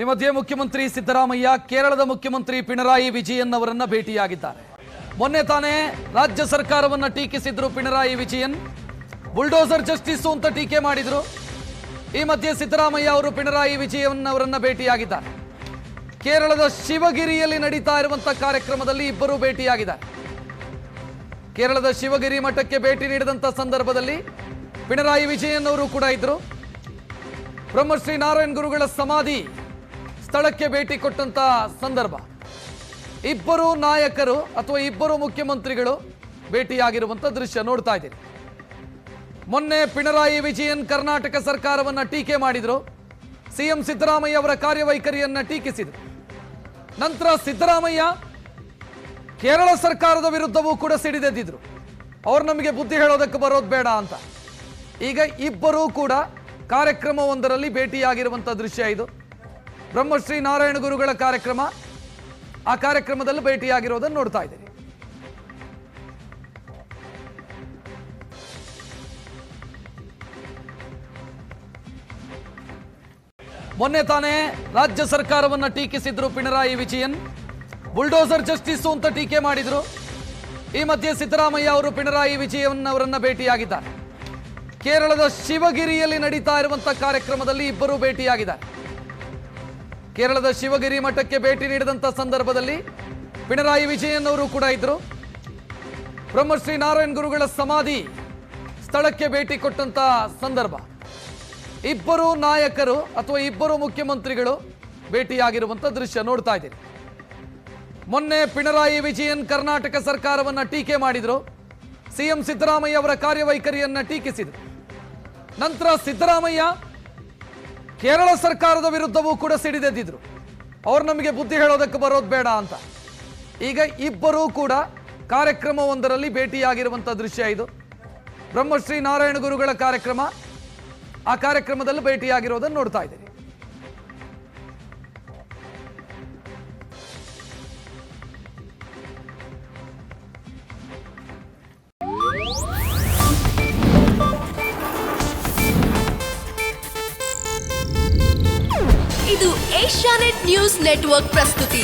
ಈ ಮಧ್ಯೆ ಮುಖ್ಯಮಂತ್ರಿ ಸಿದ್ದರಾಮಯ್ಯ ಕೇರಳದ ಮುಖ್ಯಮಂತ್ರಿ ಪಿಣರಾಯಿ ವಿಜಯನ್ ಅವರನ್ನ ಭೇಟಿಯಾಗಿದ್ದಾರೆ. ಮೊನ್ನೆ ತಾನೇ ರಾಜ್ಯ ಸರ್ಕಾರವನ್ನ ಟೀಕಿಸಿದ್ರು ಪಿಣರಾಯಿ ವಿಜಯನ್. ಬುಲ್ಡೋಸರ್ ಜಸ್ಟಿಸ್ ಅಂತ ಟೀಕೆ ಮಾಡಿದ್ರು. ಈ ಮಧ್ಯೆ ಸಿದ್ದರಾಮಯ್ಯ ಅವರು ಪಿಣರಾಯಿ ವಿಜಯನ್ ಅವರನ್ನ ಭೇಟಿಯಾಗಿದ್ದಾರೆ. ಕೇರಳದ ಶಿವಗಿರಿಯಲ್ಲಿ ನಡೀತಾ ಇರುವಂತಹ ಕಾರ್ಯಕ್ರಮದಲ್ಲಿ ಇಬ್ಬರು ಭೇಟಿಯಾಗಿದ್ದಾರೆ. ಕೇರಳದ ಶಿವಗಿರಿ ಮಠಕ್ಕೆ ಭೇಟಿ ನೀಡಿದಂತ ಸಂದರ್ಭದಲ್ಲಿ ಪಿಣರಾಯಿ ವಿಜಯನ್ ಅವರು ಕೂಡ ಇದ್ರು. ಬ್ರಹ್ಮಶ್ರೀ ನಾರಾಯಣ ಗುರುಗಳ ಸಮಾಧಿ ಸ್ಥಳಕ್ಕೆ ಭೇಟಿ ಕೊಟ್ಟಂತ ಸಂದರ್ಭ ಇಬ್ಬರು ನಾಯಕರು ಅಥವಾ ಇಬ್ಬರು ಮುಖ್ಯಮಂತ್ರಿಗಳು ಭೇಟಿಯಾಗಿರುವಂತ ದೃಶ್ಯ ನೋಡ್ತಾ ಇದ್ದೀರಿ. ಮೊನ್ನೆ ಪಿಣರಾಯಿ ವಿಜಯನ್ ಕರ್ನಾಟಕ ಸರ್ಕಾರವನ್ನ ಟೀಕೆ ಮಾಡಿದ್ರು. ಸಿಎಂ ಸಿದ್ದರಾಮಯ್ಯ ಅವರ ಕಾರ್ಯವೈಖರಿಯನ್ನ ಟೀಕಿಸಿದ್ರು. ನಂತರ ಸಿದ್ದರಾಮಯ್ಯ ಕೇರಳ ಸರ್ಕಾರದ ವಿರುದ್ಧವೂ ಕೂಡ ಸಿಡಿದೆದ್ದಿದ್ರು. ಅವ್ರು ನಮಗೆ ಬುದ್ಧಿ ಹೇಳೋದಕ್ಕೆ ಬರೋದು ಬೇಡ ಅಂತ. ಈಗ ಇಬ್ಬರೂ ಕೂಡ ಕಾರ್ಯಕ್ರಮವೊಂದರಲ್ಲಿ ಭೇಟಿಯಾಗಿರುವಂಥ ದೃಶ್ಯ ಇದು. ಬ್ರಹ್ಮಶ್ರೀ ನಾರಾಯಣ ಗುರುಗಳ ಕಾರ್ಯಕ್ರಮ, ಆ ಕಾರ್ಯಕ್ರಮದಲ್ಲಿ ಭೇಟಿಯಾಗಿರೋದನ್ನು ನೋಡ್ತಾ ಇದ್ದೀರಿ. ಮೊನ್ನೆ ತಾನೇ ರಾಜ್ಯ ಸರ್ಕಾರವನ್ನ ಟೀಕಿಸಿದ್ರು ಪಿಣರಾಯಿ ವಿಜಯನ್. ಬುಲ್ಡೋಸರ್ ಜಸ್ಟಿಸ್ ಅಂತ ಟೀಕೆ ಮಾಡಿದ್ರು. ಈ ಮಧ್ಯೆ ಸಿದ್ದರಾಮಯ್ಯ ಅವರು ಪಿಣರಾಯಿ ವಿಜಯನ್ ಅವರನ್ನ ಭೇಟಿಯಾಗಿದ್ದಾರೆ. ಕೇರಳದ ಶಿವಗಿರಿಯಲ್ಲಿ ನಡೀತಾ ಇರುವಂತಹ ಕಾರ್ಯಕ್ರಮದಲ್ಲಿ ಇಬ್ಬರು ಭೇಟಿಯಾಗಿದ್ದಾರೆ. ಕೇರಳದ ಶಿವಗಿರಿ ಮಠಕ್ಕೆ ಭೇಟಿ ನೀಡಿದಂತ ಸಂದರ್ಭದಲ್ಲಿ ಪಿಣರಾಯಿ ವಿಜಯನ್ ಅವರು ಕೂಡ ಇದ್ರು. ಬ್ರಹ್ಮಶ್ರೀ ನಾರಾಯಣ ಗುರುಗಳ ಸಮಾಧಿ ಸ್ಥಳಕ್ಕೆ ಭೇಟಿ ಕೊಟ್ಟಂತ ಸಂದರ್ಭ ಇಬ್ಬರು ನಾಯಕರು ಅಥವಾ ಇಬ್ಬರು ಮುಖ್ಯಮಂತ್ರಿಗಳು ಭೇಟಿಯಾಗಿರುವಂತ ದೃಶ್ಯ ನೋಡ್ತಾ ಇದ್ದೀರಿ. ಮೊನ್ನೆ ಪಿಣರಾಯಿ ವಿಜಯನ್ ಕರ್ನಾಟಕ ಸರ್ಕಾರವನ್ನ ಟೀಕೆ ಮಾಡಿದ್ರು. ಸಿಎಂ ಸಿದ್ದರಾಮಯ್ಯ ಅವರ ಕಾರ್ಯವೈಖರಿಯನ್ನ ಟೀಕಿಸಿದ್ರು. ನಂತರ ಸಿದ್ದರಾಮಯ್ಯ ಕೇರಳ ಸರ್ಕಾರದ ವಿರುದ್ಧವೂ ಕೂಡ ಸಿಡಿದೆದ್ದಿದ್ರು. ಅವ್ರು ನಮಗೆ ಬುದ್ಧಿ ಹೇಳೋದಕ್ಕೆ ಬರೋದು ಬೇಡ ಅಂತ. ಈಗ ಇಬ್ಬರೂ ಕೂಡ ಕಾರ್ಯಕ್ರಮವೊಂದರಲ್ಲಿ ಭೇಟಿಯಾಗಿರುವಂಥ ದೃಶ್ಯ ಇದು. ಬ್ರಹ್ಮಶ್ರೀ ನಾರಾಯಣ ಗುರುಗಳ ಕಾರ್ಯಕ್ರಮ, ಆ ಕಾರ್ಯಕ್ರಮದಲ್ಲಿ ಭೇಟಿಯಾಗಿರೋದನ್ನು ನೋಡ್ತಾ ಇದ್ದೀರಿ. ಇದು ಏಷ್ಯಾನೆಟ್ ನ್ಯೂಸ್ ನೆಟ್ವರ್ಕ್ ಪ್ರಸ್ತುತಿ.